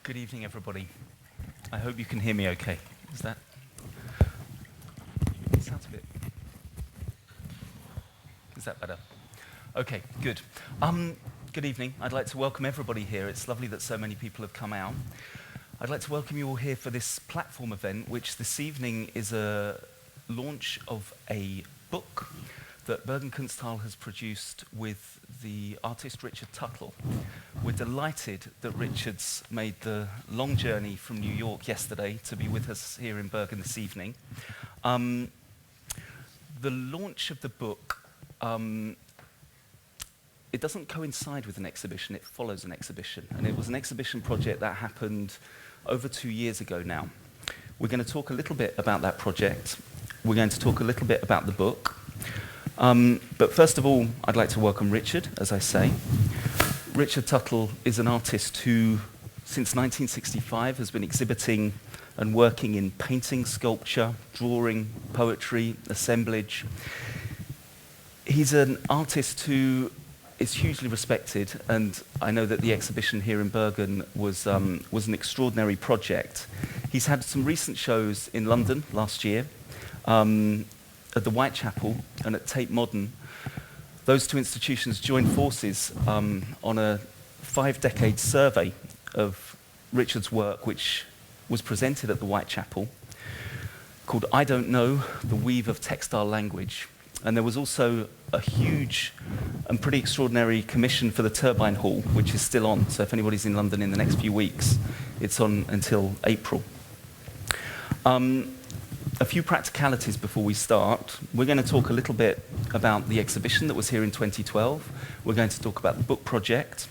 Good evening, everybody. I hope you can hear me okay. Is that? It sounds a bit. Is that better? Okay, good. Good evening. I'd like to welcome everybody here. It's lovely that so many people have come out. I'd like to welcome you all here for this Plattform event, which this evening is a launch of a book that Bergen Kunsthall has produced with the artist Richard Tuttle. We're delighted that Richard's made the long journey from New York yesterday to be with us here in Bergen this evening. The launch of the book, it doesn't coincide with an exhibition, it follows an exhibition. And it was an exhibition project that happened over 2 years ago now. We're going to talk a little bit about that project. We're going to talk a little bit about the book. But first of all, I'd like to welcome Richard, as I say. Richard Tuttle is an artist who, since 1965, has been exhibiting and working in painting, sculpture, drawing, poetry, assemblage. He's an artist who is hugely respected, and I know that the exhibition here in Bergen was an extraordinary project. He's had some recent shows in London last year, at the Whitechapel and at Tate Modern. Those two institutions joined forces on a 5-decade survey of Richard's work, which was presented at the Whitechapel, called I Don't Know, The Weave of Textile Language. And there was also a huge and pretty extraordinary commission for the Turbine Hall, which is still on. So if anybody's in London in the next few weeks, it's on until April. A few practicalities before we start. We're going to talk a little bit about the exhibition that was here in 2012. We're going to talk about the book project.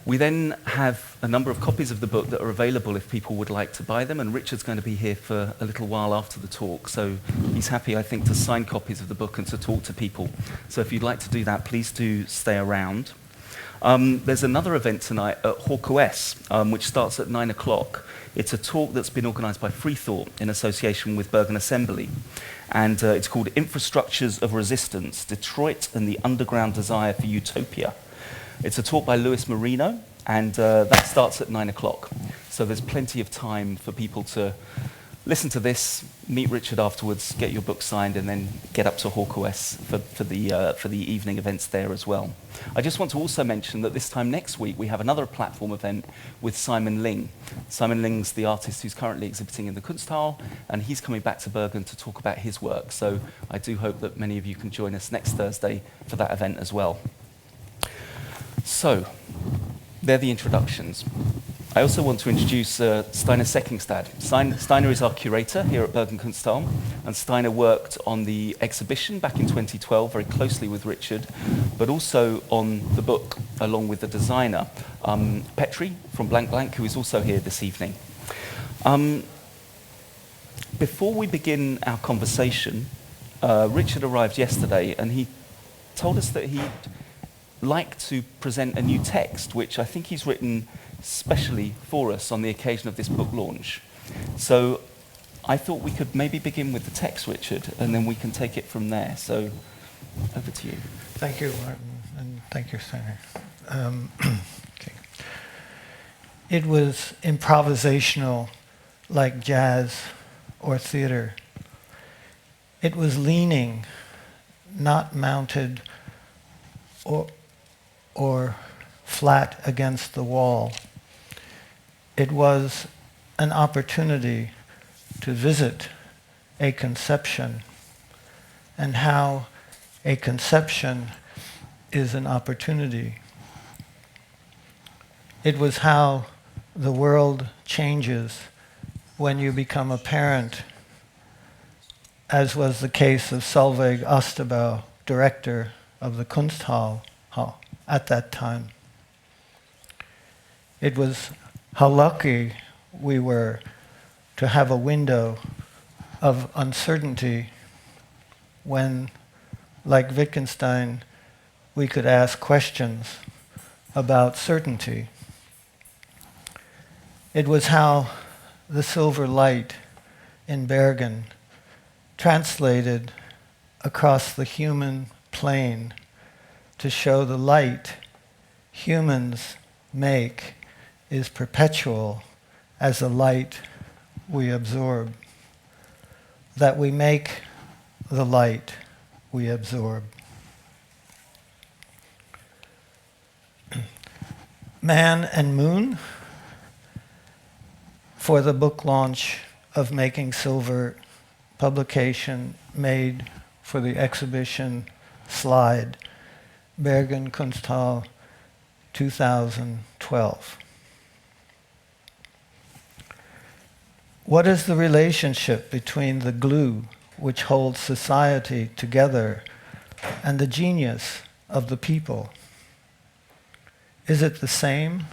We then have a number of copies of the book that are available if people would like to buy them, and Richard's going to be here for a little while after the talk, so he's happy, I think, to sign copies of the book and to talk to people. So if you'd like to do that, please do stay around. There's another event tonight at KODE, which starts at 9 o'clock. It's a talk that's been organised by Freethought in association with Bergen Assembly. And it's called Infrastructures of Resistance, Detroit and the Underground Desire for Utopia. It's a talk by Luis Marino, and that starts at 9 o'clock. So there's plenty of time for people to listen to this, meet Richard afterwards, get your book signed, and then get up to KODE for the evening events there as well. I just want to also mention that this time next week we have another Plattform event with Simon Ling. Simon Ling's the artist who's currently exhibiting in the Kunsthall, and he's coming back to Bergen to talk about his work. So I do hope that many of you can join us next Thursday for that event as well. So, they're the introductions. I also want to introduce Steinar Sekkingstad. Steinar is our curator here at Bergen Kunsthall, and Steinar worked on the exhibition back in 2012 very closely with Richard, but also on the book along with the designer, Petri from Blank Blank, who is also here this evening. Before we begin our conversation, Richard arrived yesterday, and he told us that he'd like to present a new text, which I think he's written specially for us on the occasion of this book launch. So I thought we could maybe begin with the text, Richard, and then we can take it from there. So over to you. Thank you, Martin, and thank you, Steinar. Okay. It was improvisational, like jazz or theater. It was leaning, not mounted or flat against the wall. It was an opportunity to visit a conception and how a conception is an opportunity. It was how the world changes when you become a parent, as was the case of Solveig Osterbø, director of the Kunsthall at that time. It was how lucky we were to have a window of uncertainty when, like Wittgenstein, we could ask questions about certainty. It was how the silver light in Bergen translated across the human plane to show the light humans make is perpetual as the light we absorb, that we make the light we absorb. Man and Moon, for the book launch of Making Silver, publication made for the exhibition Slide, Bergen Kunsthall, 2012. What is the relationship between the glue which holds society together and the genius of the people? Is it the same,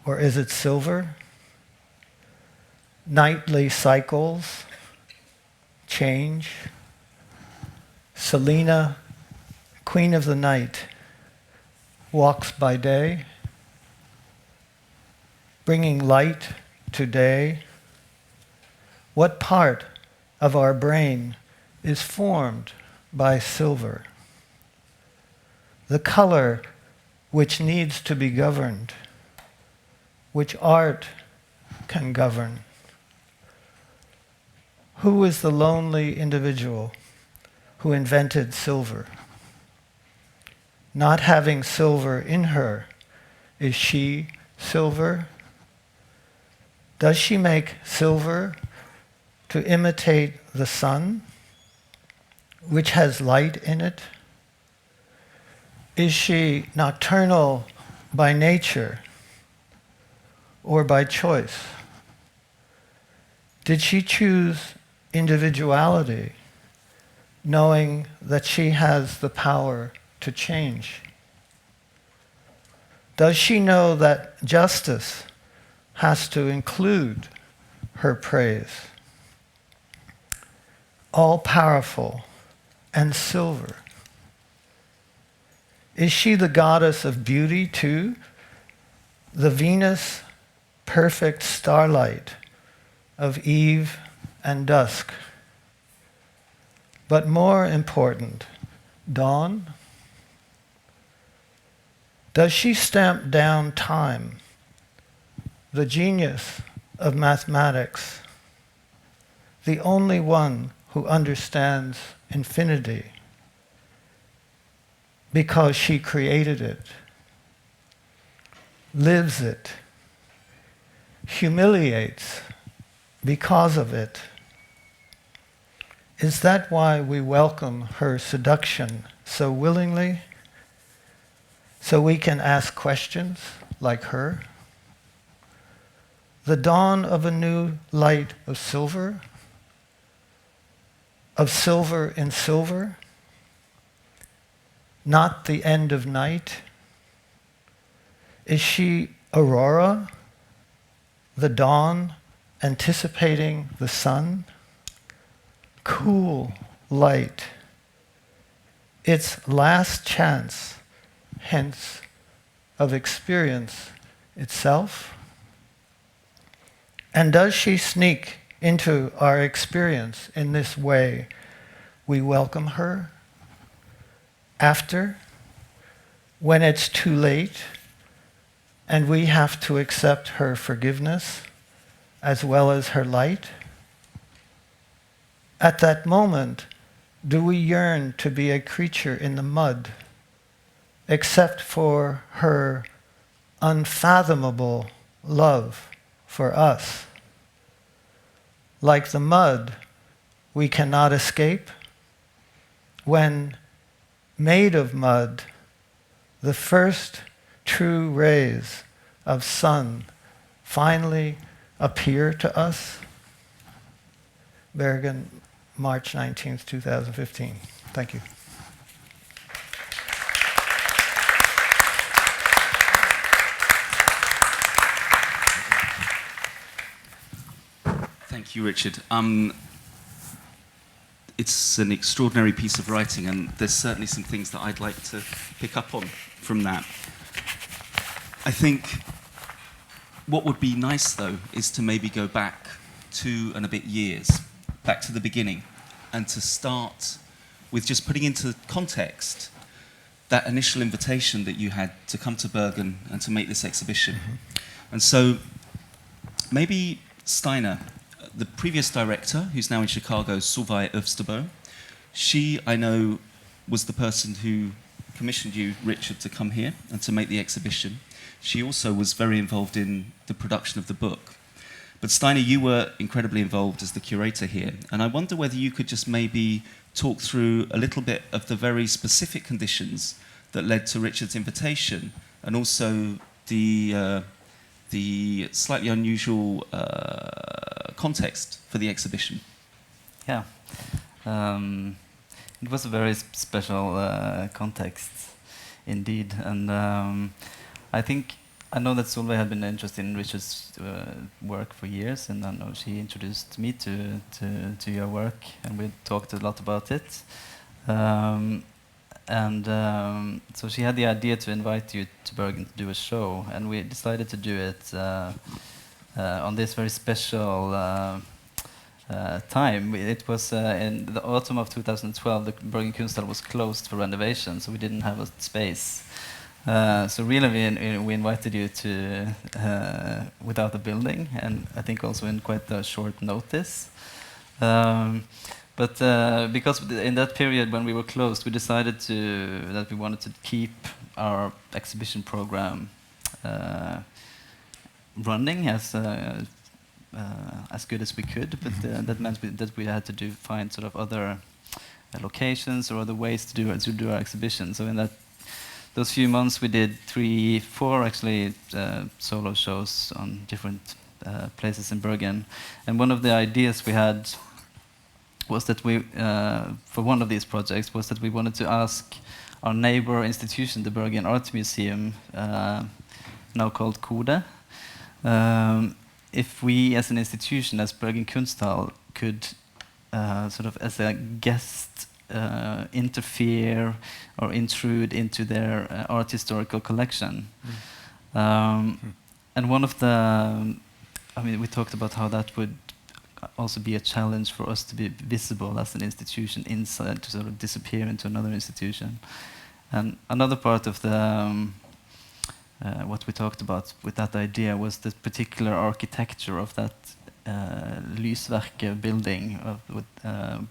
or is it silver? Nightly cycles, change. Selena, queen of the night, walks by day, bringing light to day. What part of our brain is formed by silver? The color which needs to be governed, which art can govern. Who is the lonely individual who invented silver? Not having silver in her, is she silver? Does she make silver to imitate the sun, which has light in it? Is she nocturnal by nature or by choice? Did she choose individuality, knowing that she has the power to change? Does she know that justice has to include her praise? All-powerful and silver. Is she the goddess of beauty too? The Venus, perfect starlight of eve and dusk. But more important, dawn? Does she stamp down time, the genius of mathematics, the only one who understands infinity, because she created it, lives it, humiliates because of it? Is that why we welcome her seduction so willingly? So we can ask questions like her? The dawn of a new light of silver in silver, not the end of night. Is she aurora, the dawn anticipating the sun? Cool light, its last chance, hence, of experience itself? And does she sneak into our experience in this way we welcome her? After, when it's too late, and we have to accept her forgiveness as well as her light? At that moment, do we yearn to be a creature in the mud, except for her unfathomable love for us? Like the mud, we cannot escape. When made of mud, the first true rays of sun finally appear to us. Bergen, March 19th, 2015. Thank you. Thank you, Richard. It's an extraordinary piece of writing, and there's certainly some things that I'd like to pick up on from that. I think what would be nice, though, is to maybe go back 2 and a bit years, back to the beginning, and to start with just putting into context that initial invitation that you had to come to Bergen and to make this exhibition. Mm-hmm. And so maybe Steinar, the previous director, who's now in Chicago, Solveig Øvstebø, she, I know, was the person who commissioned you, Richard, to come here and to make the exhibition. She also was very involved in the production of the book. But Steinar, you were incredibly involved as the curator here, and I wonder whether you could just maybe talk through a little bit of the very specific conditions that led to Richard's invitation, and also the slightly unusual context for the exhibition. Yeah, it was a very special context indeed, and I know that Solveig had been interested in Richard's work for years, and I know she introduced me to your work, and we talked a lot about it. So she had the idea to invite you to Bergen to do a show, and we decided to do it on this very special time. It was in the autumn of 2012. The Bergen Kunsthall was closed for renovation, so we didn't have a space. So really, we invited you to without a building, and I think also in quite a short notice. But because in that period when we were closed, we decided that we wanted to keep our exhibition program running as good as we could. But that meant that we had to find sort of other locations or other ways to do our exhibition. So in those few months, we did 4 actually solo shows on different places in Bergen. And one of the ideas we had was that for one of these projects, was that we wanted to ask our neighbor institution, the Bergen Art Museum, now called KODE, if we as an institution, as Bergen Kunsthall, could sort of as a guest interfere or intrude into their art historical collection. And one of we talked about how that would also be a challenge for us to be visible as an institution inside, to sort of disappear into another institution. And another part of what we talked about with that idea was the particular architecture of that Lysverket building,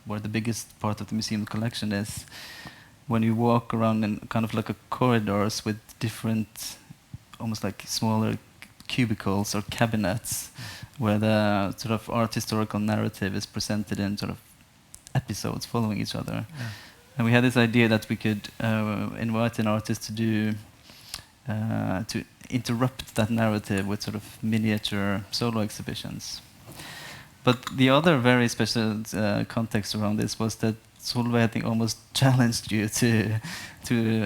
where the biggest part of the museum collection is. When you walk around in kind of like a corridors with different, almost like smaller cubicles or cabinets, where the sort of art historical narrative is presented in sort of episodes following each other. Yeah. And we had this idea that we could invite an artist to interrupt that narrative with sort of miniature solo exhibitions. But the other very special context around this was that Solveig, I think, almost challenged you to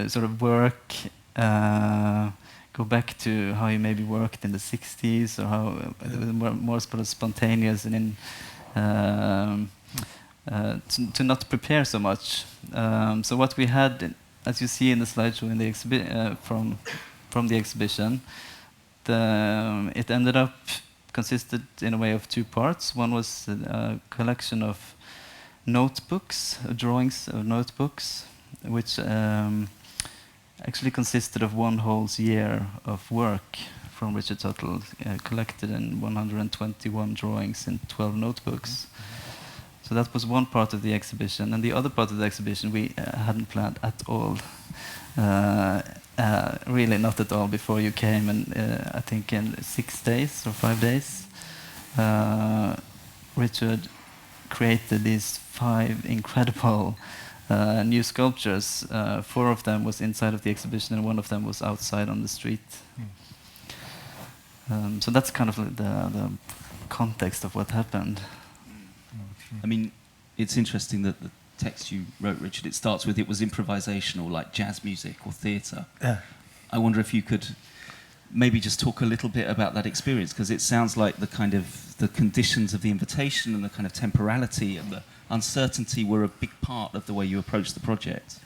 sort of work, go back to how you maybe worked in the 60s, or how it was more sort of spontaneous and to not prepare so much. So what we had, as you see in the slideshow in the from the exhibition, it ended up consisted in a way of 2 parts. One was a collection of notebooks, drawings of notebooks, which actually consisted of one whole year of work from Richard Tuttle, collected in 121 drawings in 12 notebooks. So that was one part of the exhibition, and the other part of the exhibition we hadn't planned at all. Really not at all before you came, and I think in 6 days or 5 days, Richard created these 5 incredible new sculptures. 4 of them was inside of the exhibition, and 1 of them was outside on the street. So that's kind of like the context of what happened. I mean, it's interesting that the text you wrote, Richard, it starts with, it was improvisational, like jazz music or theatre. Yeah. I wonder if you could maybe just talk a little bit about that experience, because it sounds like the conditions of the invitation and the kind of temporality and the uncertainty were a big part of the way you approached the project.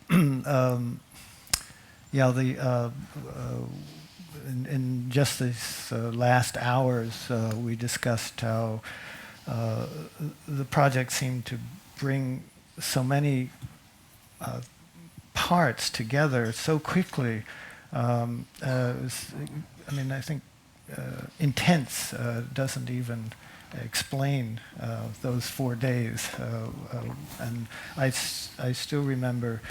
In just these last hours, we discussed how the project seemed to bring so many parts together so quickly. I mean, I think intense doesn't even explain those 4 days. And I still remember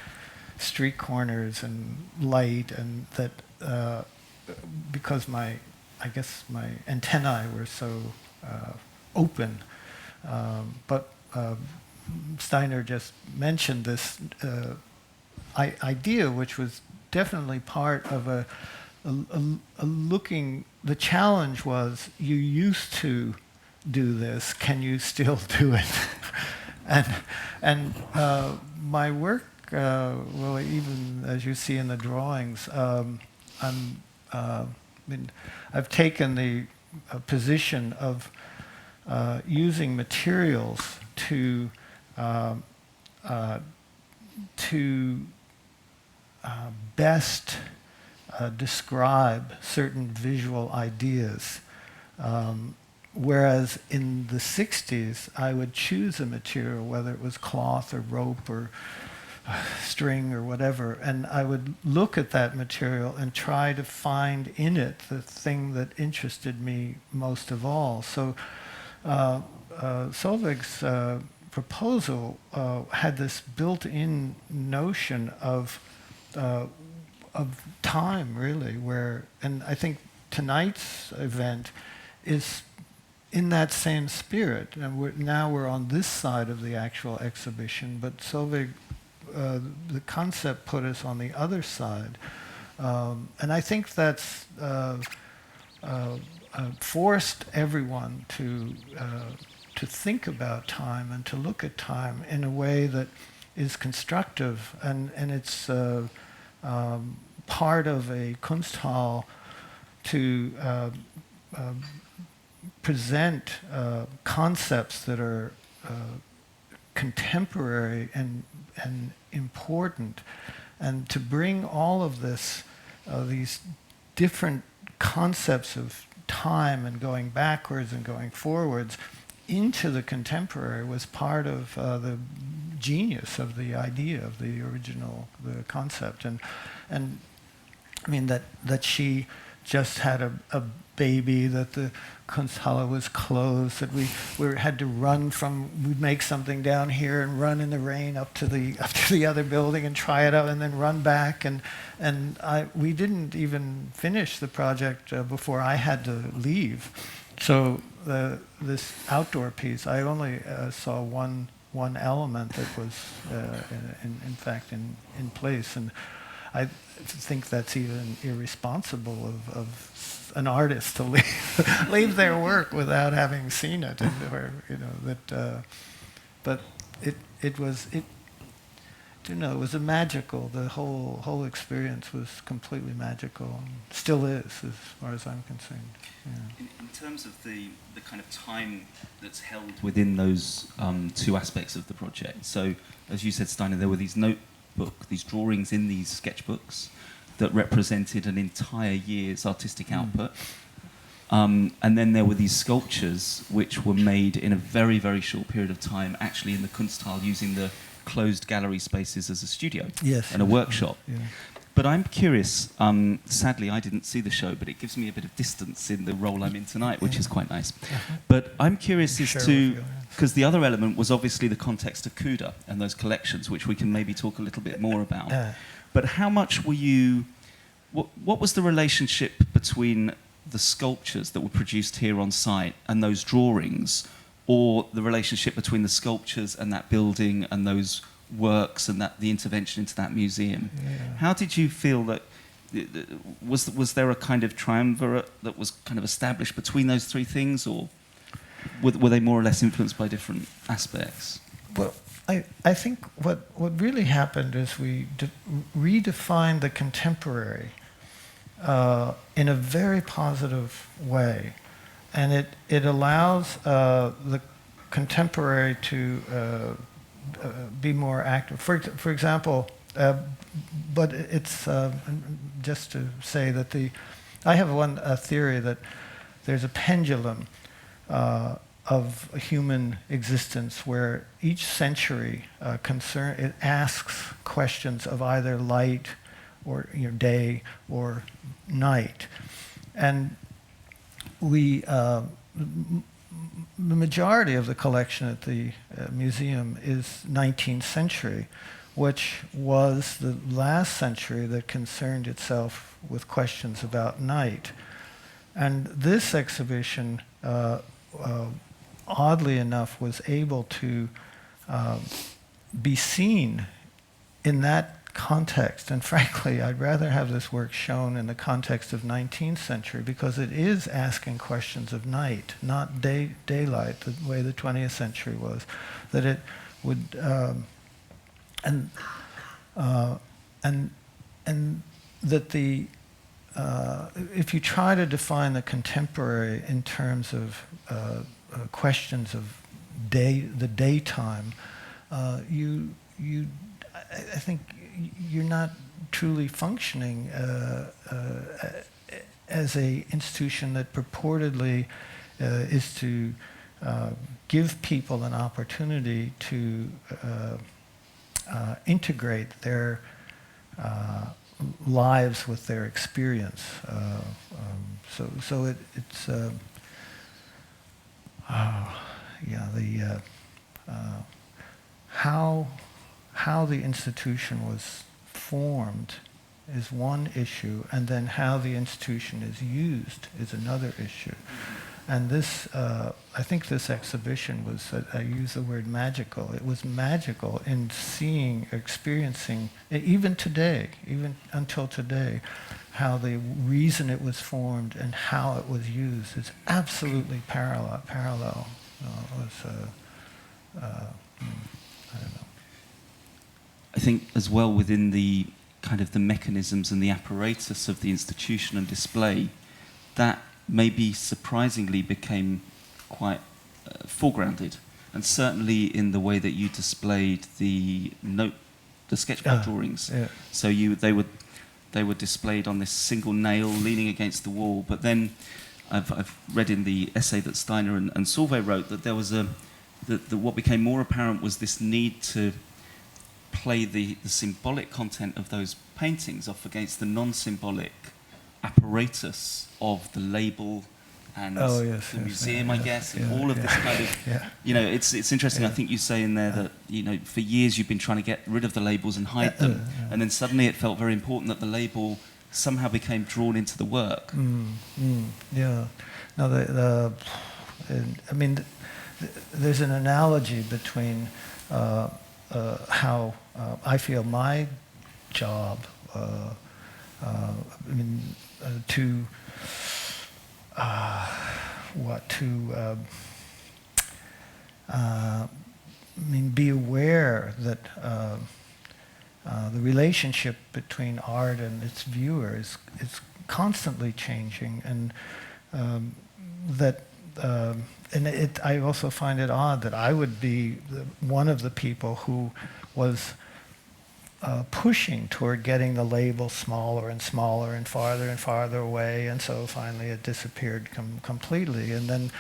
street corners and light, and that because I guess my antennae were so open. But Steinar just mentioned this idea, which was definitely part of a looking. The challenge was, you used to do this, can you still do it? and my work, well, even as you see in the drawings, I've taken the position of using materials to best describe certain visual ideas. Whereas in the 60s, I would choose a material, whether it was cloth or rope or string or whatever, and I would look at that material and try to find in it the thing that interested me most of all. So Solveig's proposal had this built-in notion of time, really, where, and I think tonight's event is in that same spirit. And now we're on this side of the actual exhibition, but Solveig, the concept put us on the other side. And I think that's forced everyone to think about time and to look at time in a way that is constructive, and it's part of a Kunsthall to present concepts that are contemporary and important, and to bring all of this, these different concepts of time and going backwards and going forwards into the contemporary was part of the genius of the idea of the original, the concept. And I mean that she just had a baby, that the Kunsthall was closed, that we had to run from, we'd make something down here and run in the rain up to the other building and try it out and then run back, and we didn't even finish the project before I had to leave. So this outdoor piece, I only saw one element that was in fact in place, and I think that's even irresponsible of an artist to leave their work without having seen it, or that. But it was it was a magical. The whole experience was completely magical, and still is, as far as I'm concerned. Yeah. In terms of the kind of time that's held within those two aspects of the project. So, as you said, Steinar, there were these these drawings in these sketchbooks that represented an entire year's artistic output. And then there were these sculptures which were made in a very, very short period of time, actually in the Kunsthall, using the closed gallery spaces as a studio and a workshop. Yeah. But I'm curious, sadly I didn't see the show, but it gives me a bit of distance in the role I'm in tonight, which is quite nice. But I'm curious as to, because the other element was obviously the context of KODE and those collections, which we can maybe talk a little bit more about. But how much were you, what was the relationship between the sculptures that were produced here on site and those drawings, or the relationship between the sculptures and that building and those works and the intervention into that museum? How did you feel that, was there a kind of triumvirate that was kind of established between those three things, or were they more or less influenced by different aspects? Well, I think what really happened is we redefined the contemporary in a very positive way, and it allows the contemporary to be more active. For example, but it's just to say that I have a theory that there's a pendulum of human existence where each century it asks questions of either light or day or night, And we, the majority of the collection at the museum is 19th century, which was the last century that concerned itself with questions about night. And this exhibition, oddly enough, was able to be seen in that context. And frankly, I'd rather have this work shown in the context of 19th century, because it is asking questions of night, not daylight, the way the 20th century was. That it would, and that the, if you try to define the contemporary in terms of questions of the daytime, I think you're not truly functioning as a institution that purportedly is to give people an opportunity to integrate their lives with their experience. So it's how the institution was formed is one issue, and then how the institution is used is another issue. And this, I think this exhibition was, I use the word magical, it was magical in seeing, experiencing, even today, even until today, how the reason it was formed and how it was used is absolutely parallel. It was, I don't know. I think as well, within the kind of the mechanisms and the apparatus of the institution and display, that maybe surprisingly became quite foregrounded, and certainly in the way that you displayed the sketchbook drawings. Yeah. So they were displayed on this single nail leaning against the wall. But then I've read in the essay that Steinar and Solveig wrote that there was what became more apparent was this need to play the symbolic content of those paintings off against the non-symbolic apparatus of the label and the museum, I guess, and all of this kind of, you know, it's interesting. I think you say in there that, you know, for years you've been trying to get rid of the labels and hide them, and then suddenly it felt very important that the label somehow became drawn into the work. Yeah. No, I mean, there's an analogy between how I feel my job, be aware that the relationship between art and its viewer is constantly changing, and I also find it odd that I would be one of the people who was pushing toward getting the label smaller and smaller and farther away, and so finally it disappeared completely. And then,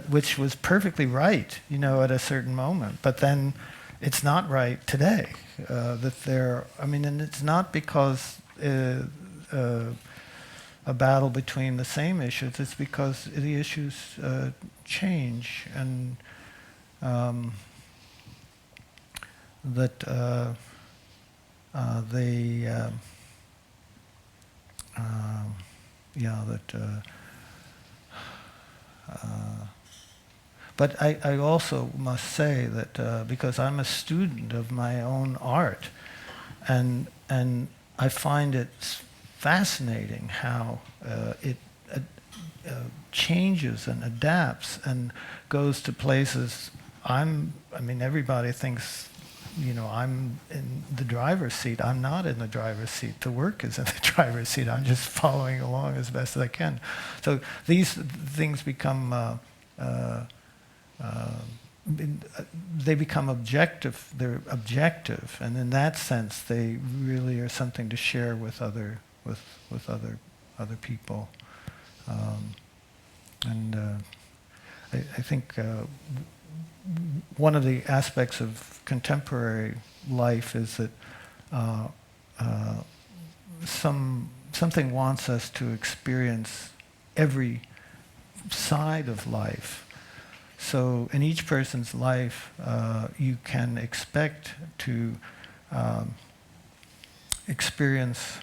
which was perfectly right, you know, at a certain moment. But then, it's not right today. And it's not because a battle between the same issues. It's because the issues change, and but I also must say that because I'm a student of my own art, and I find it fascinating how it changes and adapts and goes to places. Everybody thinks, you know, I'm in the driver's seat. I'm not in the driver's seat. The work is in the driver's seat. I'm just following along as best as I can. So these things become, they become objective. They're objective, and in that sense, they really are something to share with other people. I think one of the aspects of contemporary life is that something wants us to experience every side of life. So in each person's life, you can expect to experience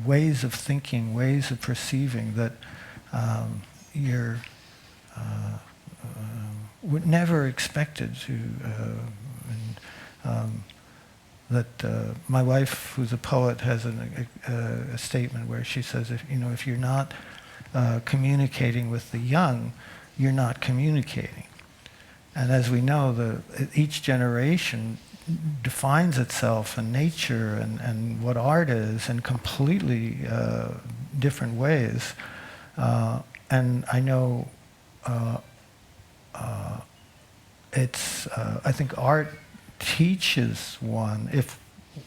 ways of thinking, ways of perceiving that you're never expected to. My wife, who's a poet, has a statement where she says, if you're not communicating with the young, you're not communicating. And as we know, each generation defines itself and nature and what art is in completely different ways. And I know I think art teaches one, if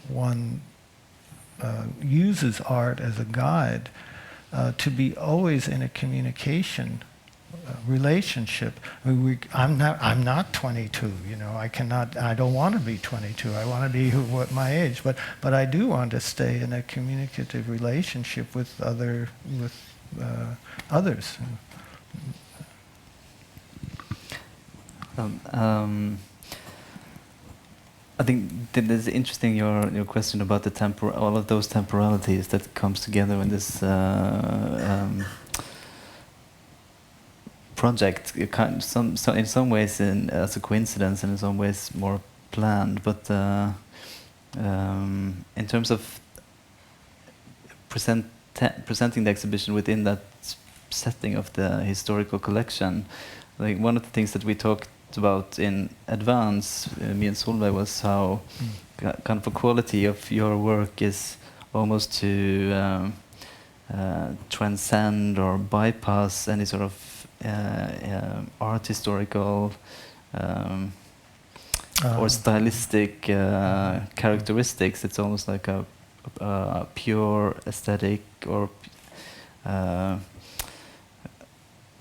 one uses art as a guide, to be always in a communication relationship. I'm not 22. I don't want to be 22. I want to be my age. But I do want to stay in a communicative relationship with others. I think that it's interesting your question about the all of those temporalities that comes together in this project. In some ways as a coincidence, and in some ways more planned. But in terms of presenting the exhibition within that setting of the historical collection, like one of the things that we talked about in advance, me and Solveig, was how kind of a quality of your work is almost to transcend or bypass any sort of art historical or stylistic characteristics. It's almost like a pure aesthetic or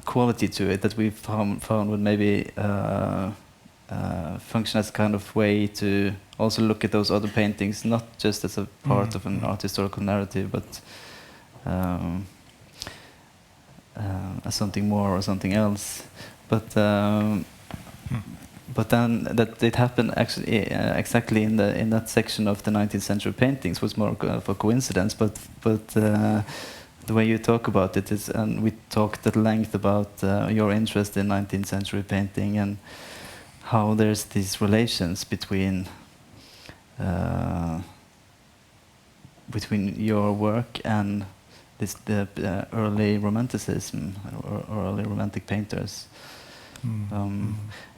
quality to it that we found would maybe function as a kind of way to also look at those other paintings, not just as a part of an art historical narrative, but as something more or something else. But then that it happened actually exactly in that section of the 19th century paintings was more of a coincidence. But the way you talk about it is, and we talked at length about your interest in 19th century painting and how there's these relations between your work and the early Romanticism or early Romantic painters.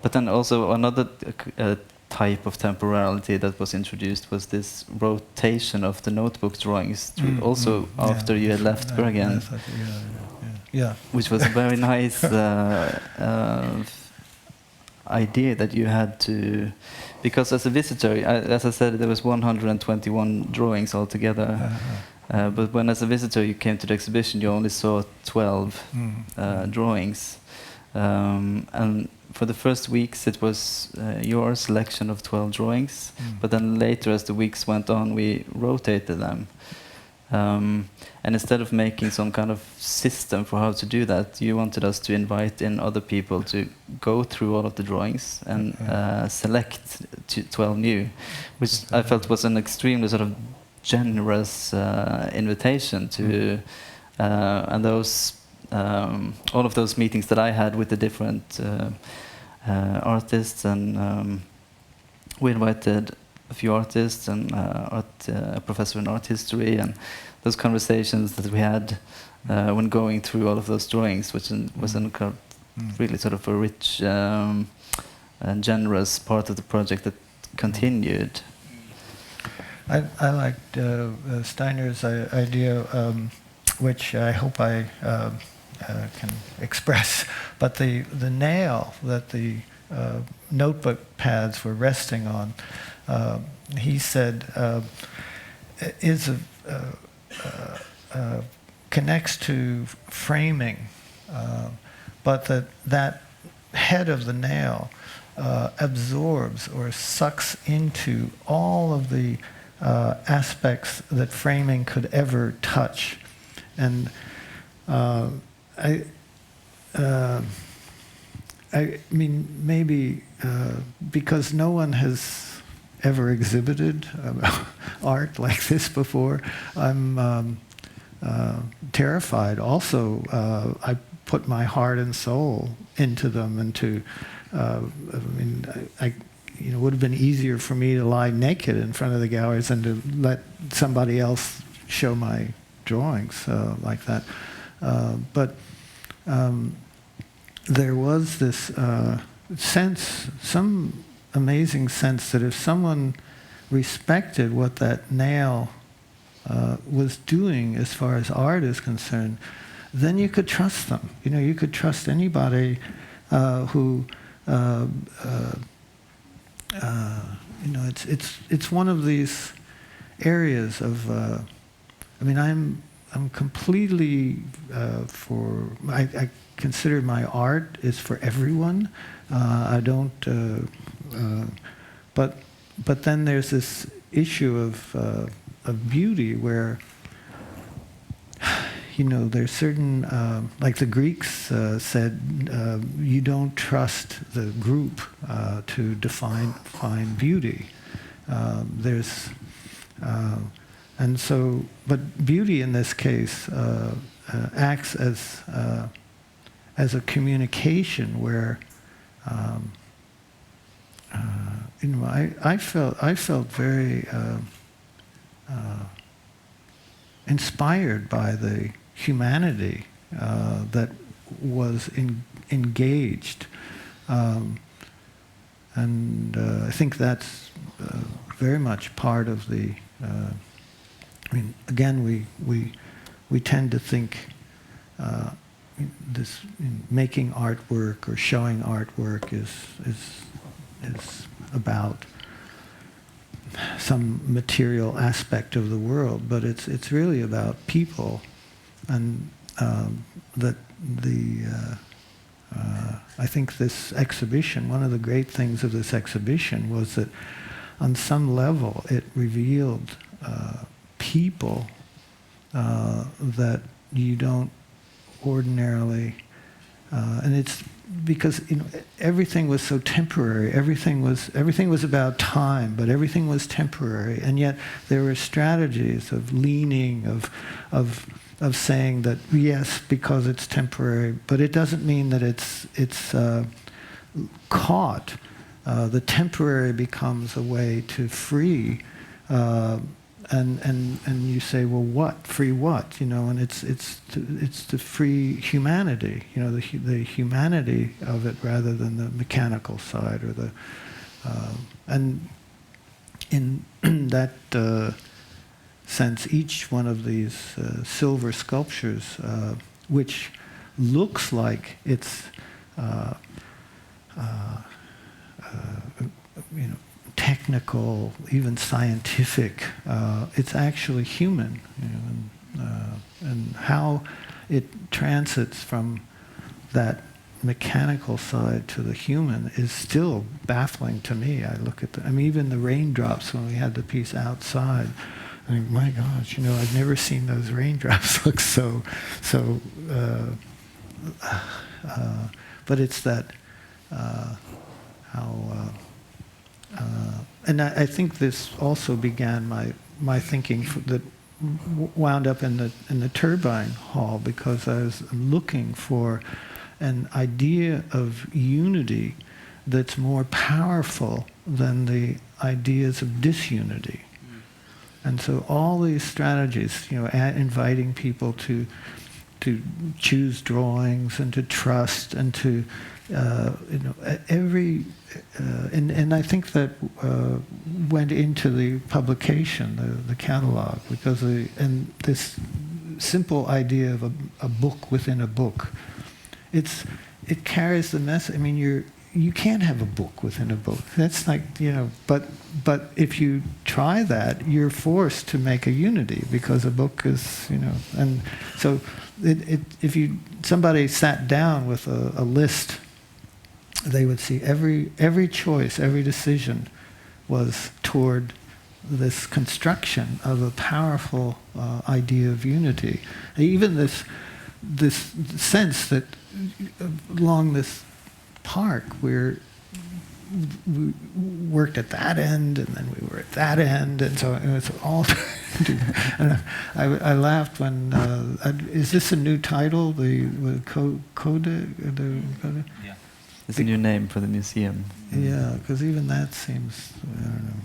But then also another type of temporality that was introduced was this rotation of the notebook drawings after you had left Bergen, which was a very nice idea that you had to, because as a visitor, as I said, there was 121 drawings altogether. But when as a visitor you came to the exhibition, you only saw 12 drawings. And for the first weeks it was your selection of 12 drawings, but then later as the weeks went on we rotated them. And instead of making some kind of system for how to do that, you wanted us to invite in other people to go through all of the drawings and select 12 new, which I felt was an extremely sort of generous invitation to, and those all of those meetings that I had with the different artists, and we invited a few artists and a professor in art history, and those conversations that we had when going through all of those drawings, which was really sort of a rich and generous part of the project that continued. I liked Steinar's idea, which I hope I can express, but the nail that the notebook pads were resting on, he said, is connects to framing, but that head of the nail absorbs or sucks into all of the aspects that framing could ever touch. And I mean, maybe because no one has ever exhibited art like this before, I'm terrified. Also, I put my heart and soul into them, and it would have been easier for me to lie naked in front of the galleries than to let somebody else show my drawings like that. But there was this sense, some amazing sense that if someone respected what that nail was doing as far as art is concerned, then you could trust them. You know, you could trust anybody who, it's one of these areas of. I mean, I'm completely I consider my art is for everyone. I don't. But then there's this issue of beauty where, there's certain, like the Greeks said, you don't trust the group to define beauty. And so, but beauty in this case acts as a communication where, I felt very inspired by the humanity that was engaged, and I think that's very much part of the. I mean, again, we tend to think this making artwork or showing artwork is about some material aspect of the world, but it's really about people, and that I think this exhibition, one of the great things of this exhibition was that on some level it revealed people that you don't ordinarily, and it's because everything was so temporary. Everything was about time, but everything was temporary, and yet there were strategies of leaning, of saying that yes, because it's temporary, but it doesn't mean that it's caught. The temporary becomes a way to free. And you say, well, what? Free what? And it's to free humanity. The humanity of it rather than the mechanical side or the. And in that sense, each one of these silver sculptures, which looks like it's, technical, even scientific. It's actually human, and how it transits from that mechanical side to the human is still baffling to me. I look at even the raindrops when we had the piece outside. I think, my gosh, I've never seen those raindrops look so. But it's that how. And I think this also began my thinking that wound up in the turbine hall, because I was looking for an idea of unity that's more powerful than the ideas of disunity. And so all these strategies, inviting people to choose drawings and to trust and to and I think that went into the publication, the catalogue, because and this simple idea of a book within a book, it carries the message. I mean, you can't have a book within a book. That's like, but if you try that, you're forced to make a unity, because a book is, and so if somebody sat down with a list, they would see every choice, every decision was toward this construction of a powerful idea of unity. And even this sense that along this park we worked at that end, and then we were at that end, and so it was all. And I laughed when. Is this a new title? The KODE? Yeah. It's a new name for the museum. Yeah, because even that seems. I don't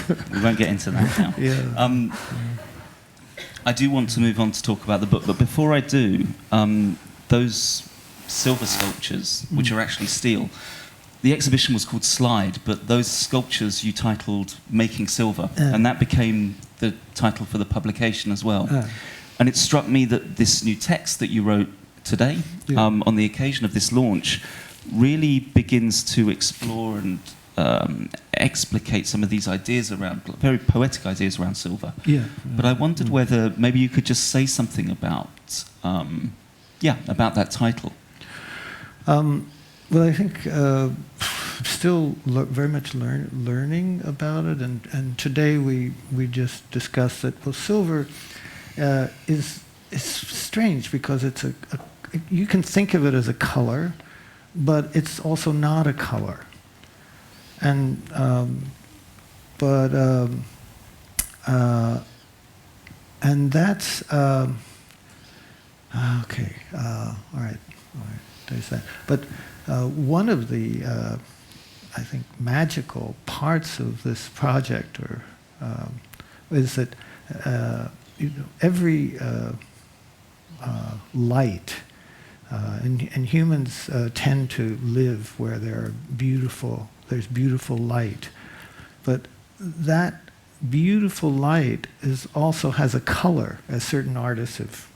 know. We won't get into that now. Yeah. I do want to move on to talk about the book, but before I do, those silver sculptures, which are actually steel, the exhibition was called Slide, but those sculptures you titled Making Silver, and that became the title for the publication as well. And it struck me that this new text that you wrote today, on the occasion of this launch, really begins to explore and explicate some of these ideas around, very poetic ideas around silver. But I wondered whether maybe you could just say something about, about that title. Well, I think still very much learning about it, and today we just discussed that. Well, silver is strange because it's you can think of it as a color, but it's also not a color. And and that's okay. All right. There's that. But one of the I think magical parts of this project, is that every light, and humans tend to live where there's beautiful light, but that beautiful light also has a color, as certain artists have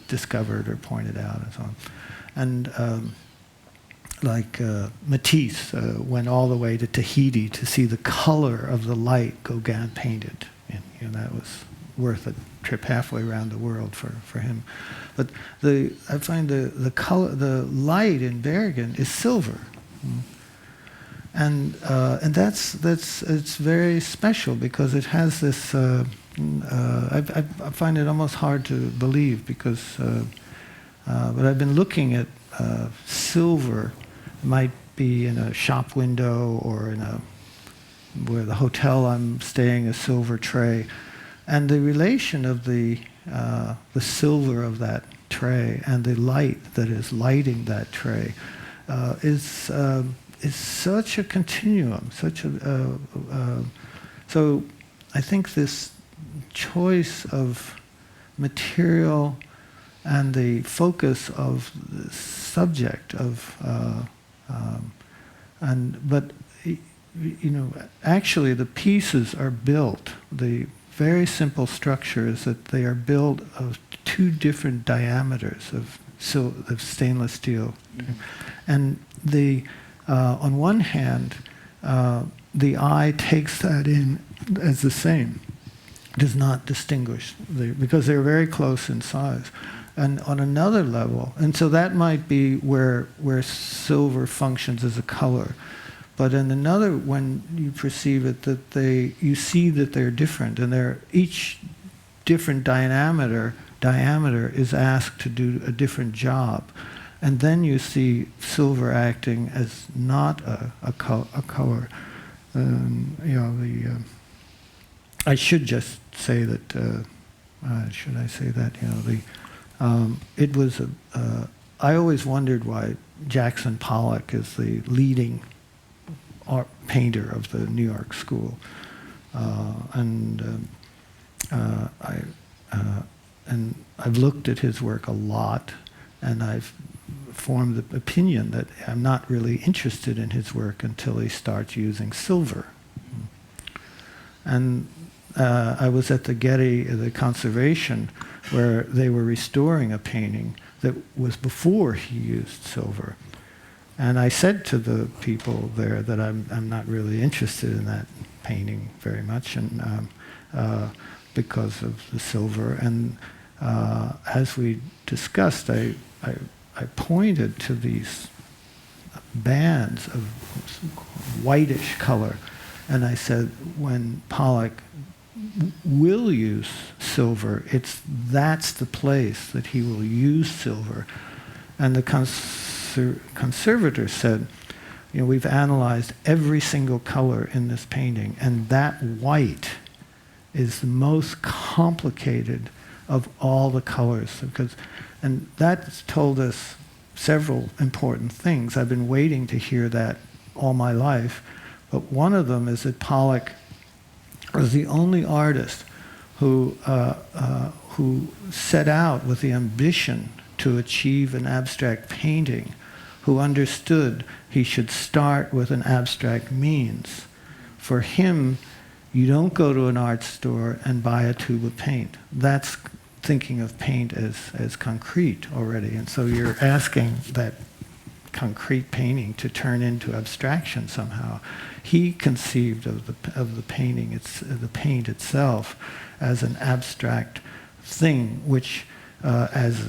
discovered or pointed out, and so on. And like Matisse went all the way to Tahiti to see the color of the light Gauguin painted, and that was worth a trip halfway around the world for him. But I find the color, the light in Bergen is silver, and that's it's very special because it has this. I find it almost hard to believe because, but I've been looking at silver. It might be in a shop window or where the hotel I'm staying, a silver tray. And the relation of the silver of that tray and the light that is lighting that tray is such a continuum, so I think this choice of material and the focus of the subject but actually the pieces are built. The very simple structure is that they are built of two different diameters of stainless steel, and on one hand, the eye takes that in as the same, does not distinguish because they're very close in size. And on another level, and so that might be where silver functions as a color. But in another, when you perceive it, you see that they're different, and each different diameter is asked to do a different job, and then you see silver acting as not a color. I should just say that. Should I say that? It was I always wondered why Jackson Pollock is the leading art painter of the New York School, and I've looked at his work a lot, and I've formed the opinion that I'm not really interested in his work until he starts using silver. And I was at the Getty, the conservation, where they were restoring a painting that was before he used silver. And I said to the people there that I'm not really interested in that painting very much, and because of the silver. And as we discussed, I pointed to these bands of whitish color And I said, when Pollock will use silver, that's the place that he will use silver. And the conservator said, we've analyzed every single color in this painting, and that white is the most complicated of all the colors. And that's told us several important things. I've been waiting to hear that all my life. But one of them is that Pollock was the only artist who set out with the ambition to achieve an abstract painting, who understood he should start with an abstract means. For him, you don't go to an art store and buy a tube of paint. That's thinking of paint as concrete already. And so you're asking that concrete painting to turn into abstraction somehow. He conceived of the painting, the paint itself, as an abstract thing, which, as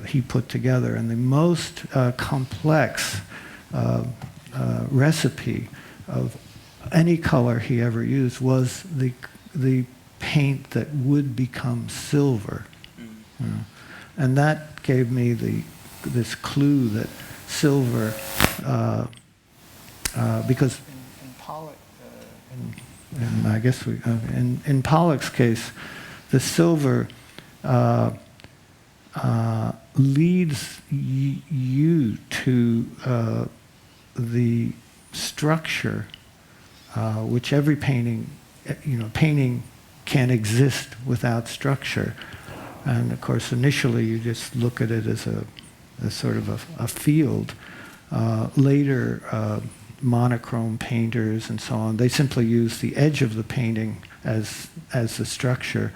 he put together. And the most complex recipe of any color he ever used was the paint that would become silver. And that gave me this clue that silver, because in Pollock, and I guess in Pollock's case, the silver leads you to the structure, which every painting, painting can't exist without structure. And of course, initially you just look at it as a sort of a field. Later, monochrome painters and so on, they simply use the edge of the painting as the structure.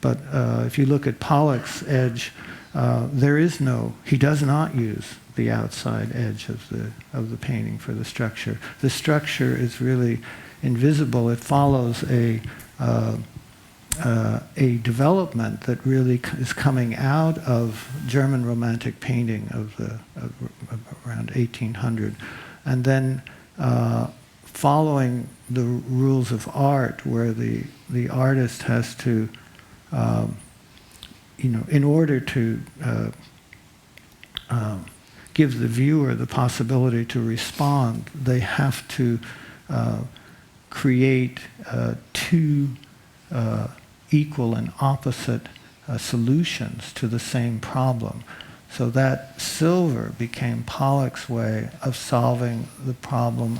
But if you look at Pollock's edge, he does not use the outside edge of the painting for the structure. The structure is really invisible. It follows a development that really is coming out of German Romantic painting of around 1800, and then following the rules of art, where the artist has to, in order to give the viewer the possibility to respond, they have to create two equal and opposite solutions to the same problem. So that silver became Pollock's way of solving the problem.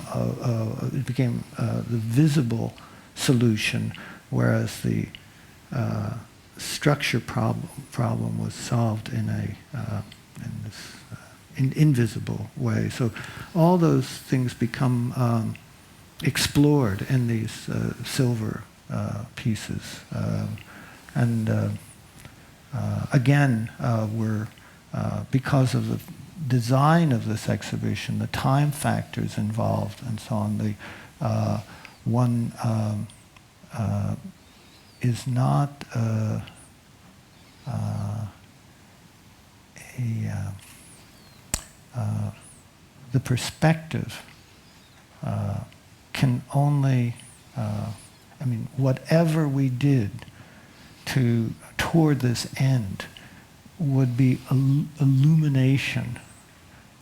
It became the visible solution, whereas the structure problem was solved in this invisible way. So all those things become explored in these silver pieces. Again, we're because of the design of this exhibition, the time factors involved, and so on. One is not the perspective can only. Whatever we did toward this end would be illumination,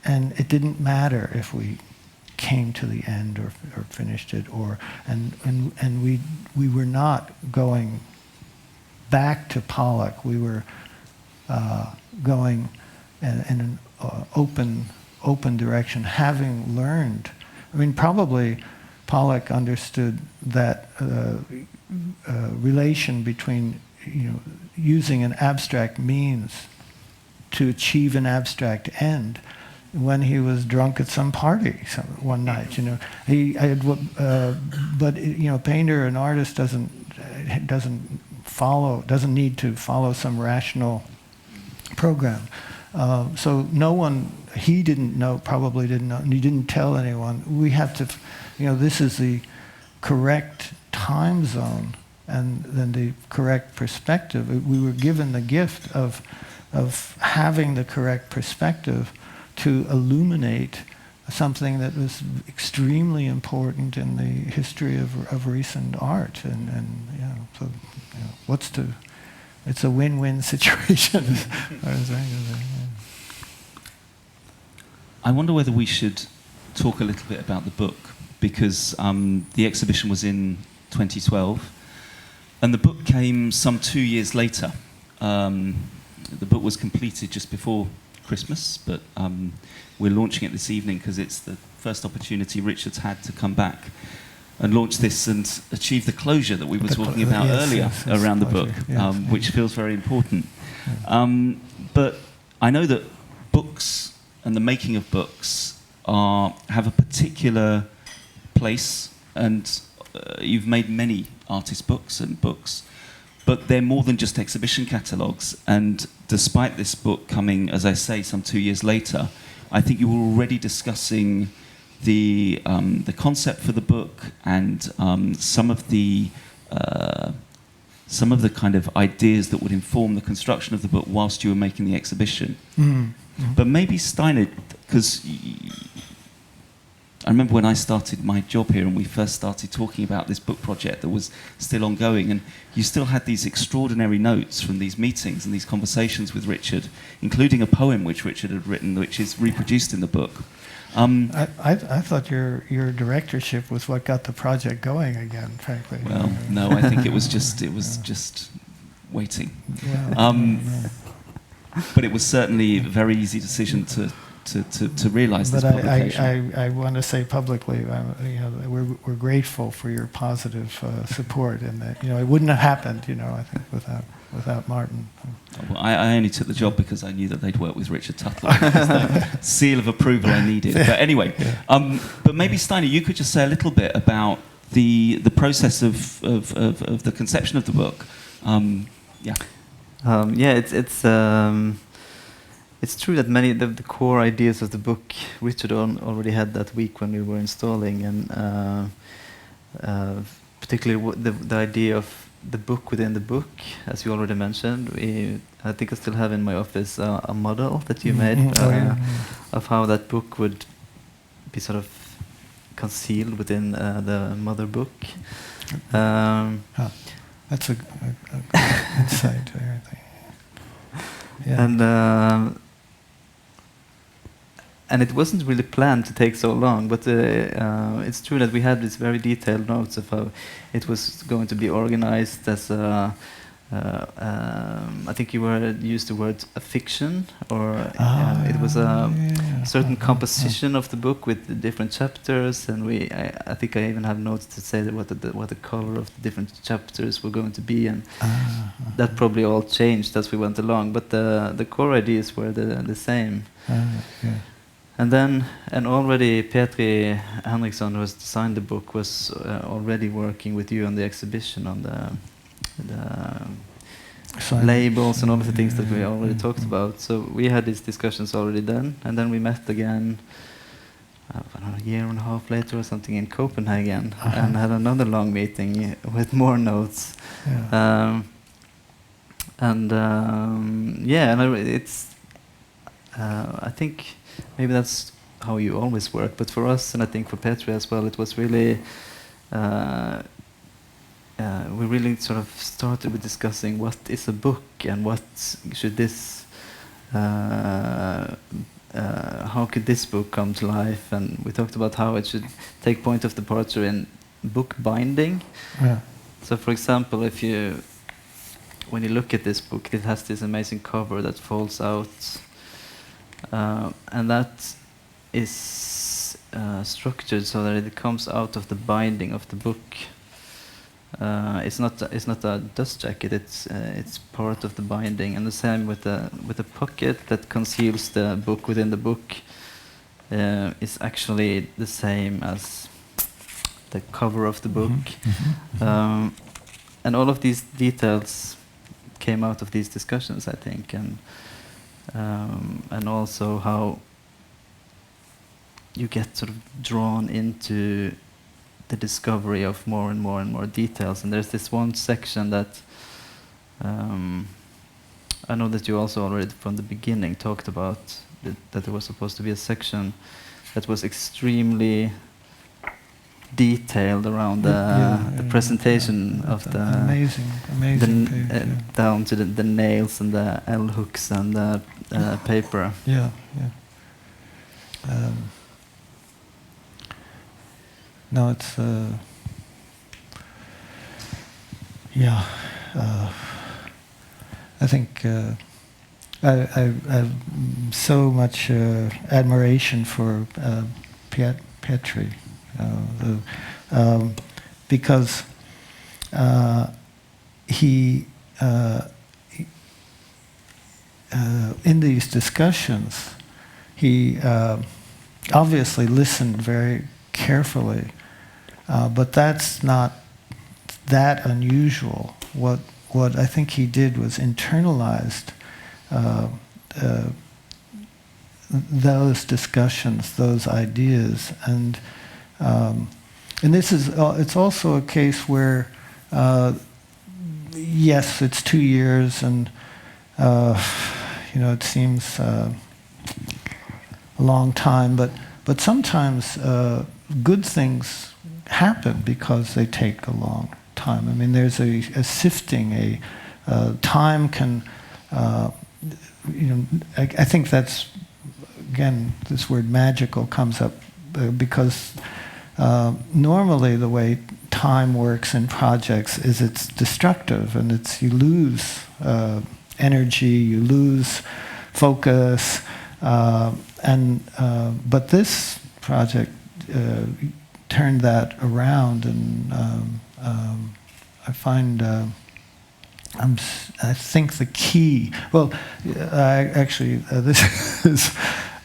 and it didn't matter if we came to the end or finished it, and we were not going back to Pollock. We were going in an open direction, having learned. Probably Pollock understood that relation between using an abstract means to achieve an abstract end when he was drunk at some party one night. But painter and artist doesn't need to follow some rational program. So no one, he didn't know, probably didn't know, and he didn't tell anyone. We have to, this is the correct time zone and then the correct perspective. We were given the gift of having the correct perspective to illuminate something that was extremely important in the history of recent art, and so it's a win-win situation. As far as I'm concerned, I wonder whether we should talk a little bit about the book, because the exhibition was in 2012, and the book came some 2 years later. The book was completed just before Christmas, but we're launching it this evening because it's the first opportunity Richard's had to come back and launch this and achieve the closure that we were talking about earlier around the book, which feels very important. But I know that books and the making of books have a particular place, and you've made many artist books and books, but they're more than just exhibition catalogues. And despite this book coming, as I say, some 2 years later, I think you were already discussing the concept for the book and some of the kind of ideas that would inform the construction of the book whilst you were making the exhibition. Mm-hmm. But maybe Steinar, because I remember when I started my job here and we first started talking about this book project that was still ongoing, and you still had these extraordinary notes from these meetings and these conversations with Richard, including a poem which Richard had written, which is reproduced in the book. I thought your directorship was what got the project going again, frankly. Well, no, I think it was just waiting. Yeah. But it was certainly a very easy decision to realise this publication. I want to say publicly, we're grateful for your positive support, and that it wouldn't have happened, I think, without Martin. Well, I only took the job because I knew that they'd work with Richard Tuttle. It was the seal of approval I needed. But anyway, but maybe Steinar, you could just say a little bit about the process of the conception of the book. It's true that many of the core ideas of the book Richard already had that week when we were installing, and particularly the idea of the book within the book, as you already mentioned. I think I still have in my office a model that you made of how that book would be sort of concealed within the mother book. That's a insight there, I think. Yeah. And it wasn't really planned to take so long, but it's true that we had these very detailed notes of how it was going to be organized as I think you used the word a fiction, or it was a certain composition of the book with the different chapters, and I think I even have notes to say that what the color of the different chapters were going to be, and that probably all changed as we went along, but the core ideas were the same. And already Petri Henriksson, who has designed the book, was already working with you on the exhibition, on the labels and all of the things that we already talked about. So we had these discussions already then, and then we met again a year and a half later or something in Copenhagen, and had another long meeting with more notes. I think maybe that's how you always work, but for us, and I think for Petri as well, it was really we really sort of started with discussing what is a book and what should this how could this book come to life, and we talked about how it should take point of departure in book binding. So for example, when you look at this book, it has this amazing cover that folds out, and that is structured so that it comes out of the binding of the book. It's not a dust jacket. It's part of the binding, and the same with the pocket that conceals the book within the book is actually the same as the cover of the book. And all of these details came out of these discussions, I think, and also how you get sort of drawn into the discovery of more and more and more details. And there's this one section that I know that you also already from the beginning talked about, that there was supposed to be a section that was extremely detailed around the presentation of the amazing page, down to the nails and the L hooks and the paper. No, it's I think I have so much admiration for Petri, because he in these discussions he obviously listened very carefully, but that's not that unusual. What I think he did was internalized those discussions, those ideas, and this is it's also a case where yes, it's 2 years, and it seems a long time, but sometimes good things happen because they take a long time. I mean, there's a sifting, time can, I think that's, again, this word magical comes up because normally the way time works in projects is it's destructive, and you lose energy, you lose focus, but this project turned that around, and I find I think the key. Well, this is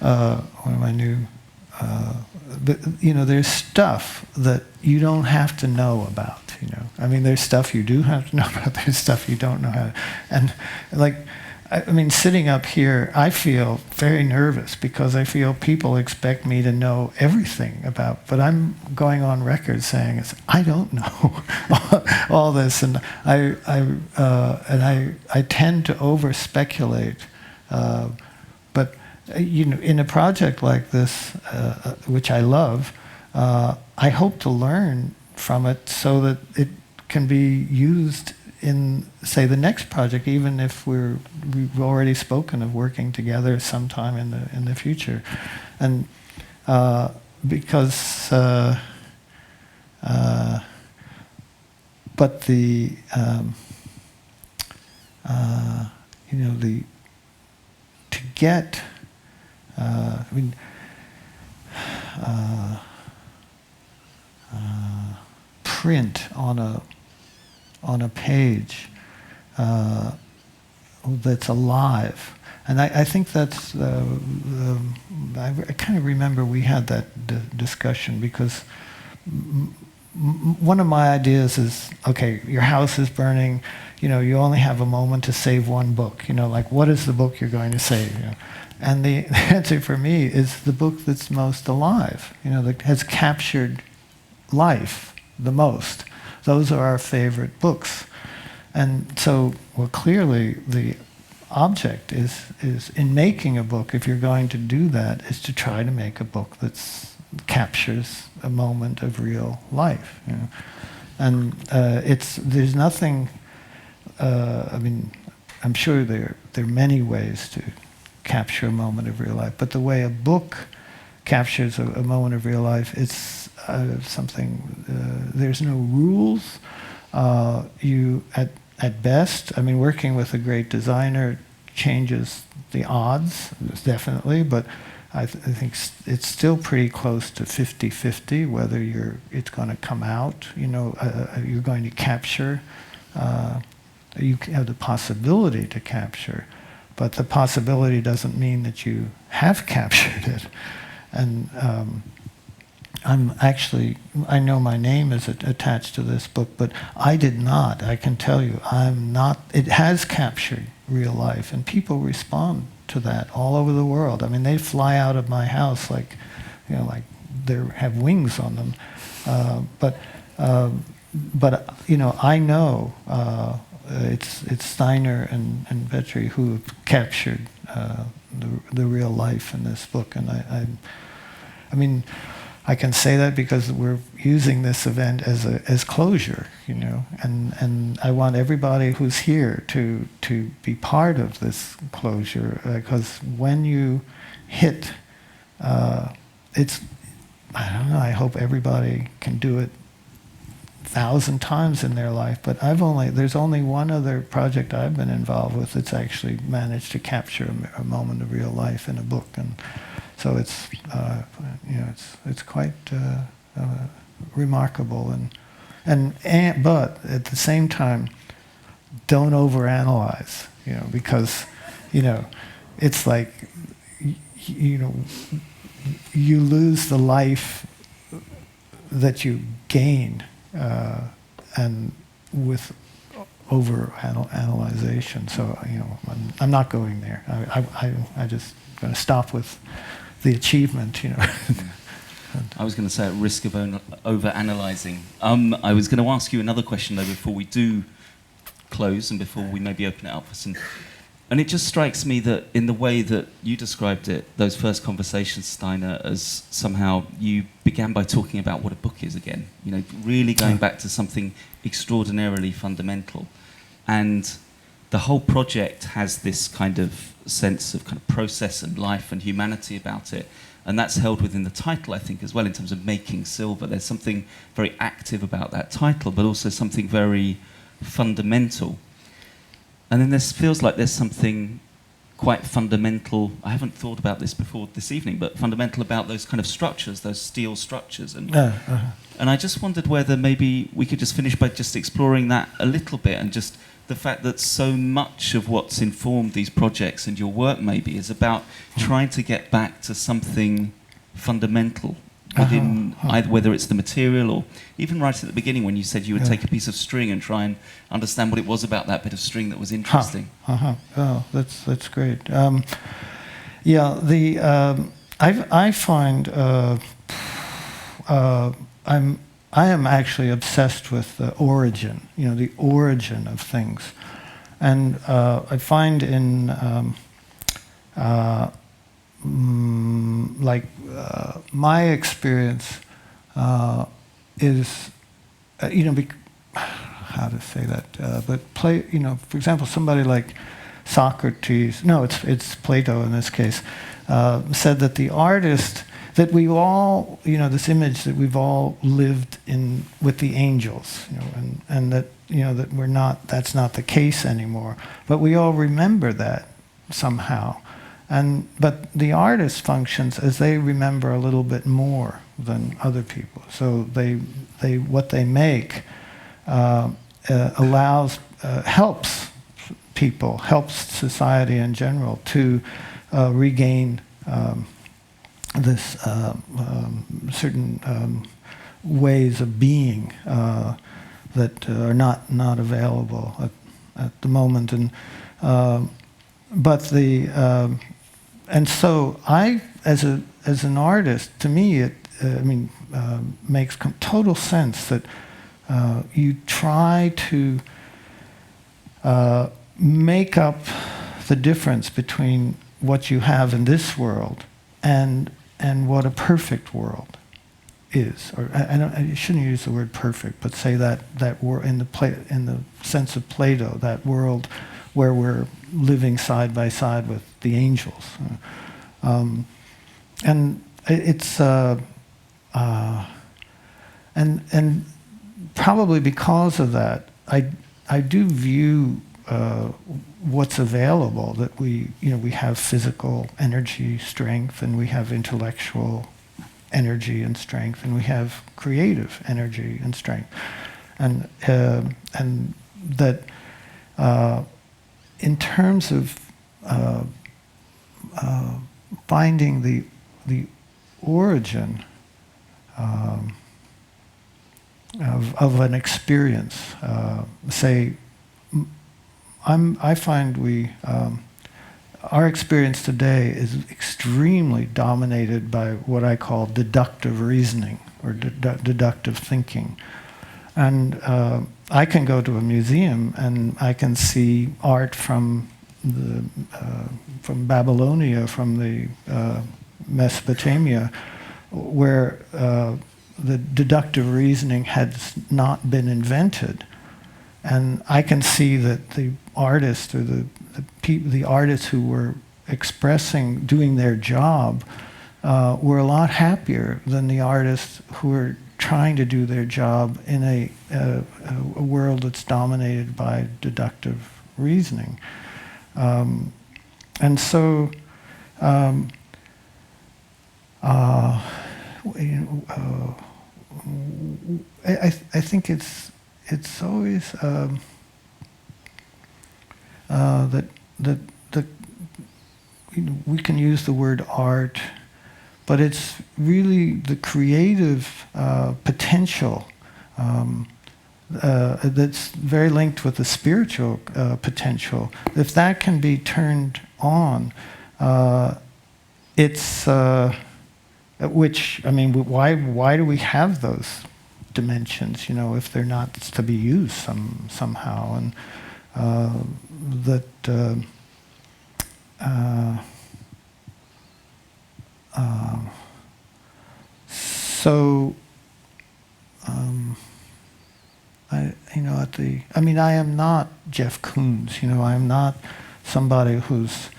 one of my new. But there's stuff that you don't have to know about. I mean, there's stuff you do have to know about. There's stuff you don't know how. And I mean, sitting up here, I feel very nervous because I feel people expect me to know everything about. But I'm going on record saying I don't know all this, and I tend to over speculate. But in a project like this, which I love, I hope to learn from it so that it can be used in, say, the next project, even if we've already spoken of working together sometime in the future, and because but the to get print on a page that's alive, and I think that's I kind of remember we had that discussion, because one of my ideas is, okay, your house is burning, you only have a moment to save one book, like what is the book you're going to save? And the answer for me is the book that's most alive, that has captured life the most. Those are our favorite books. And so, well, clearly the object is in making a book, if you're going to do that, is to try to make a book that captures a moment of real life. And there's nothing, I mean, I'm sure there are many ways to capture a moment of real life, but the way a book captures a moment of real life, it's something, there's no rules. You, at best, I mean, working with a great designer changes the odds, definitely, but I think it's still pretty close to 50-50 whether it's going to come out, you're going to capture, you have the possibility to capture, but the possibility doesn't mean that you have captured it. And I know my name is attached to this book, but I did not. I can tell you, I'm not. It has captured real life, and people respond to that all over the world. I mean, they fly out of my house like they have wings on them. But I know it's Steinar and Petri who have captured the real life in this book, and I mean, I can say that because we're using this event as closure, you know, and I want everybody who's here to be part of this closure, because when you hit, it's, I don't know, I hope everybody can do it 1,000 times in their life, but there's only one other project I've been involved with that's actually managed to capture a moment of real life in a book, and so it's you know, it's quite remarkable, but at the same time, don't overanalyze, you know, because, you know, it's like, you know, you lose the life that you gain, and with over-analyzation. So, you know, I'm not going there. I just going to stop with the achievement, you know. I was going to say, at risk of over-analysing, I was going to ask you another question, though, before we do close and before we maybe open it up for some... And it just strikes me that in the way that you described it, those first conversations, Steinar, as somehow you began by talking about what a book is again, you know, really going back to something extraordinarily fundamental. And the whole project has this kind of sense of kind of process and life and humanity about it. And that's held within the title, I think, as well, in terms of making silver. There's something very active about that title, but also something very fundamental. And then this feels like there's something quite fundamental. I haven't thought about this before this evening, but fundamental about those kind of structures, those steel structures. And I just wondered whether maybe we could just finish by just exploring that a little bit, and just the fact that so much of what's informed these projects and your work maybe is about trying to get back to something fundamental within either, whether it's the material or even right at the beginning when you said you would take a piece of string and try and understand what it was about that bit of string that was interesting. Oh, that's great. I find I am actually obsessed with the origin, you know, the origin of things, and I find in my experience is, you know, how to say that, but you know, for example, somebody like Socrates, no, it's Plato in this case, said that the artist, that we all, you know, this image that we've all lived in with the angels, you know, and that, you know, that that's not the case anymore, but we all remember that somehow. But the artist functions as they remember a little bit more than other people. So what they make helps people, helps society in general to regain this certain ways of being that are not available at the moment, and so I, as an artist, to me it makes total sense that you try to make up the difference between what you have in this world and what a perfect world is. Or I shouldn't use the word perfect, but say that in the sense of Plato, that world where we're living side by side with the angels, and it's and probably because of that, I do view what's available, that we have physical energy, strength, and we have intellectual energy and strength, and we have creative energy and strength, and that in terms of finding the origin of an experience, I find our experience today is extremely dominated by what I call deductive reasoning or deductive thinking. And I can go to a museum and I can see art from Babylonia, from the Mesopotamia, where the deductive reasoning has not been invented. And I can see that the artists or the artists who were doing their job, were a lot happier than the artists who were trying to do their job in a world that's dominated by deductive reasoning. And so, I think it's always that we can use the word art, but it's really the creative potential that's very linked with the spiritual potential. If that can be turned on, it's which, I mean, why do we have those dimensions? You know, if they're not to be used somehow, and I am not Jeff Koons. You know, I am not somebody whose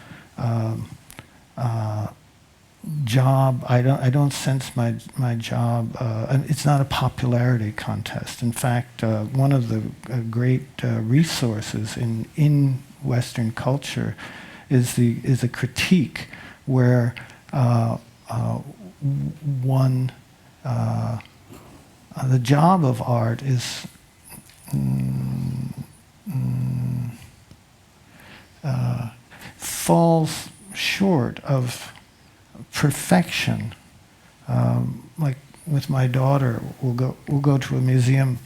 job. I don't sense my job. And it's not a popularity contest. In fact, one of the great resources in Western culture is a critique where the job of art is falls short of perfection. Like with my daughter, we'll go to a museum,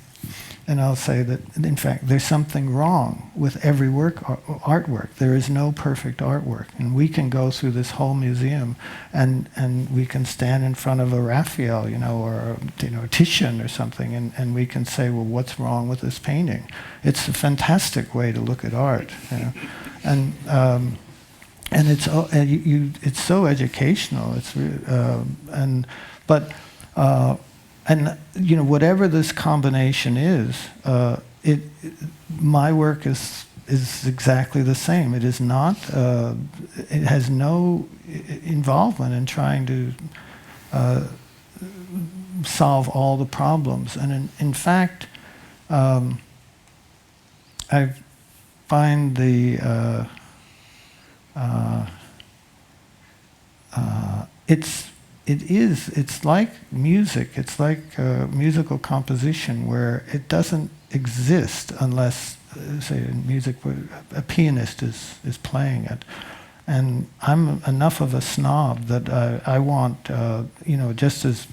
and I'll say that, in fact, there's something wrong with every artwork. There is no perfect artwork, and we can go through this whole museum, and we can stand in front of a Raphael, you know, or a Titian or something, and we can say, well, what's wrong with this painting? It's a fantastic way to look at art, you know, and it's so educational. And you know, whatever this combination is, my work is exactly the same. It is not. It has no involvement in trying to solve all the problems. And in fact, I find it's like music. It's like musical composition, where it doesn't exist unless, say, in music, a pianist is playing it. And I'm enough of a snob that I want, you know, just as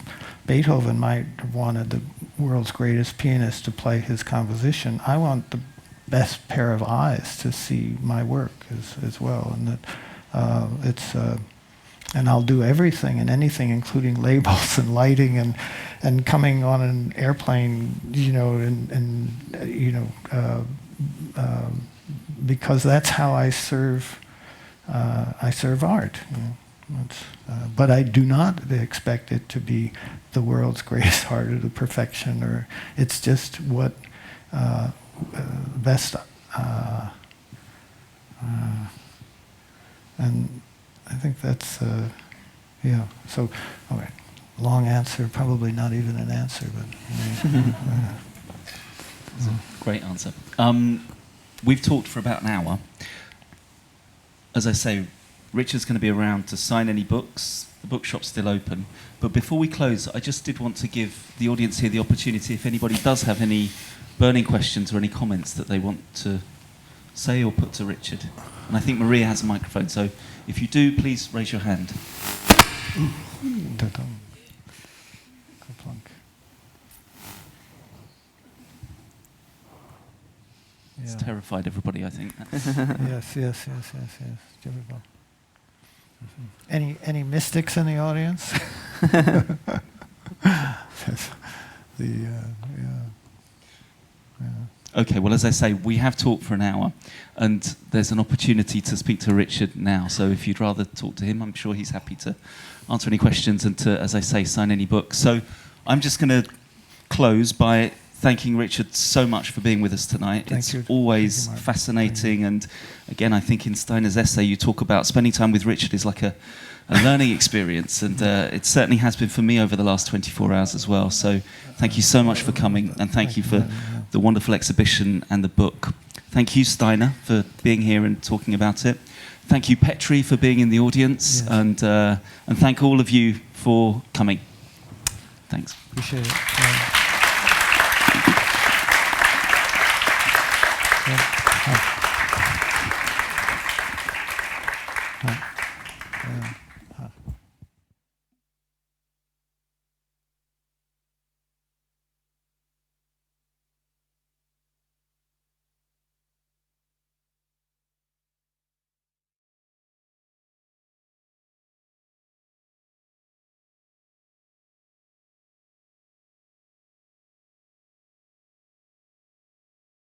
Beethoven might have wanted the world's greatest pianist to play his composition, I want the best pair of eyes to see my work as well. And that and I'll do everything and anything, including labels and lighting and coming on an airplane, you know, and you know, because that's how I serve art. You know. But I do not expect it to be the world's greatest art or the perfection, or it's just what best. And I think that's, yeah. So, all right. Long answer, probably not even an answer, but. Great answer. We've talked for about an hour. As I say, Richard's going to be around to sign any books. The bookshop's still open. But before we close, I just did want to give the audience here the opportunity, if anybody does have any burning questions or any comments that they want to say or put to Richard. And I think Maria has a microphone, so if you do, please raise your hand. It's terrified everybody, I think. Yes. Difficult. Any mystics in the audience? Okay, well, as I say, we have talked for an hour, and there's an opportunity to speak to Richard now. So if you'd rather talk to him, I'm sure he's happy to answer any questions and to, as I say, sign any books. So I'm just going to close by thanking Richard so much for being with us tonight. Thank you. It's always Thank you, Mark. fascinating, and again, I think in Steinar's essay you talk about spending time with Richard is like a learning experience, and it certainly has been for me over the last 24 hours as well. So thank you so much for coming, and thank you for the wonderful exhibition and the book. Thank you, Steinar, for being here and talking about it. Thank you, Petri, for being in the audience, Yes. and thank all of you for coming. Thanks. Appreciate it. Yeah.